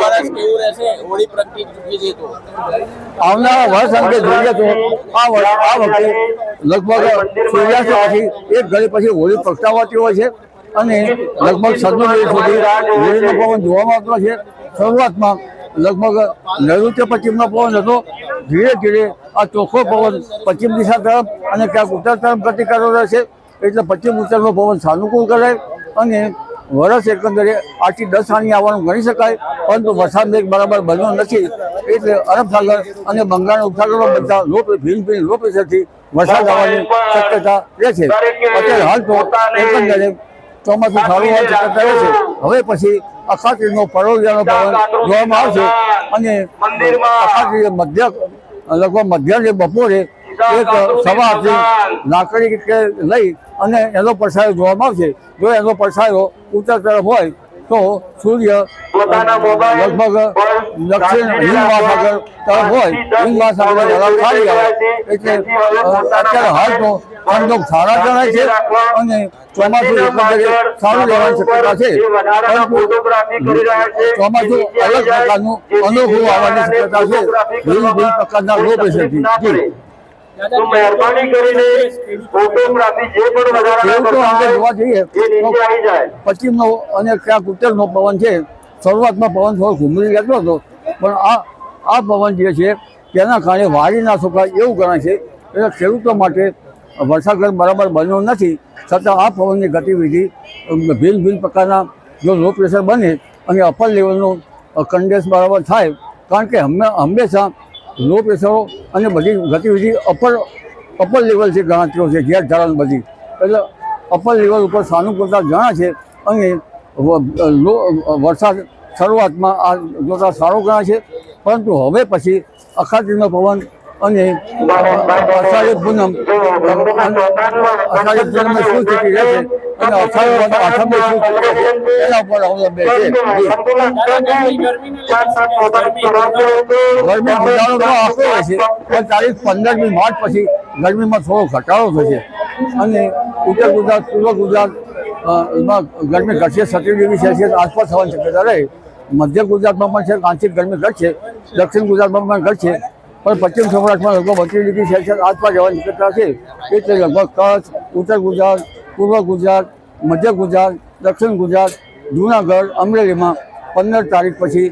વર્ષ કેવું રહેશે? હોળી પ્રગટી ચૂકી છે તો આવનારા વર્ષ અંગે જોઈએ તો આ વખતે લગભગ સૂર્યાસ્ત પછી એક ઘડી પછી હોળી પ્રગટાવાતી હોય છે અને લગભગ 6 મિનિટ સુધી હોળીનો પવન જોવામાં આવતો છે. શરૂઆતમાં લગભગ નૈઋત્ય પશ્ચિમનો પવન હતો. ધીરે ધીરે આ ચોખ્ખો પવન પશ્ચિમ દિશા તરફ અને ક્યાંક ઉત્તર તરફ ગતિ કરતો રહેશે. એટલે પશ્ચિમ ઉત્તરનો પવન સાનુકૂળ કરાય અને વરસ એકંદરે 8 થી 10 આની આવવાનું ગણી શકાય. પરંતુ વરસાદ મેઘ બરાબર બન્યો નથી. એટલે અરબ સાગર અને બંગાળના ઉપસાગરમાં બનતા ભીન લો પ્રેશરથી વરસાદ આવવાની શક્યતા રહે છે. અત્યારે હાલ તો એકંદરે ચોમાસું સારું હોવાની શક્યતા રહે છે. હવે પછી અખાત્રીજનો પરોઢિયાનો પવન જોવામાં આવશે અને અખાત્રીજ લગભગ મધ્યાહને બપોરે 1:15 લાકડી કે લઈ અને એનો પડછાયો જોવામાં આવશે. જો એનો પડછાયો ઉત્તર તરફ હોય તો સૂર્ય લગભગ દક્ષિણ હિન્દ મહાસાગર તરફ હોય. હિન્દ મહાસાગર ખાલી આવે એટલે અત્યારે હાલ તો સંજોગ સારા જણાય છે અને ચોમાસું એકંદરે સારું રહેવાની શક્યતા છે. ચોમાસું અલગ પ્રકારનું અનોખું આવવાની શક્યતા છે. વિવિધ પ્રકારના લો પ્રેશરથી. મહેરબાની કરીને ફોટોગ્રાફી જે પણ વધારે જોવા જઈએ તો પશ્ચિમનો અને ક્યાંક ઉત્તરનો પવન છે. શરૂઆતમાં પવન થોડો ઘૂમરી રહેતો હતો પણ આ પવન જે છે તેના કારણે વાડી ના સુકાય એવું ગણાય છે. એટલે ખેડૂતો માટે વરસાદ બરાબર બન્યો નથી. છતાં આ પવનની ગતિવિધિ ભિન્ન પ્રકારના જો લો પ્રેશર બને અને અપર લેવલનો કન્ડેન્સ બરાબર થાય. કારણ કે હંમેશા લો પ્રેશરો અને બધી ગતિવિધિ અપર લેવલથી ગણાતીઓ છે. ઘેર ધારણ બધી એટલે અપર લેવલ ઉપર સાનુકૂળતા જણા છે અને વરસાદ શરૂઆતમાં આ જોતા સારો ગણાય છે. પરંતુ હવે પછી અખાત્રીજનો પવન અને અષાઢી પૂનમે શું સ્થિતિ રહેશે અને આઠમે શું સ્થિતિ રહેશે એના ઉપર અવલંબે છે. ગરમી ઘટાડો તો આવતો રહેશે પણ તારીખ 15મી માર્ચ પછી ગરમીમાં થોડો ઘટાડો થશે અને ઉત્તર ગુજરાત પૂર્વ ગુજરાતમાં ગરમી ઘટશે. 37 ડિગ્રી સેલ્સિયસ આસપાસ થવાની શક્યતા રહે. મધ્ય ગુજરાતમાં પણ છે આંશિક ગરમી ઘટશે. દક્ષિણ ગુજરાતમાં પણ ઘટશે પણ પશ્ચિમ સૌરાષ્ટ્રમાં લગભગ 32 ડિગ્રી સેલ્સિયસ આસપાસ જવાની શક્યતા છે. એટલે લગભગ કચ્છ, ઉત્તર ગુજરાત, પૂર્વ ગુજરાત, મધ્ય ગુજરાત, દક્ષિણ ગુજરાત, જૂનાગઢ, અમરેલીમાં 15 તારીખ પછી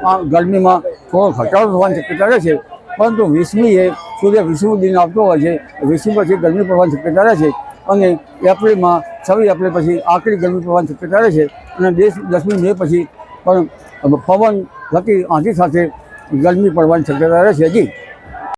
આ ગરમીમાં થોડો ઘટાડો થવાની શક્યતા રહેશે. પરંતુ 20મીએ સૂર્ય વિષુવવૃત્ત દિન આવતો હોય છે. 20મી પછી ગરમી પડવાની શક્યતા રહેશે અને એપ્રિલમાં 26 એપ્રિલ પછી આકરી ગરમી પડવાની શક્યતા રહેશે અને 10મી મે પછી પણ પવન ગતિ આંધી સાથે ગરમી પડવાની શક્યતા રહેશે. જી.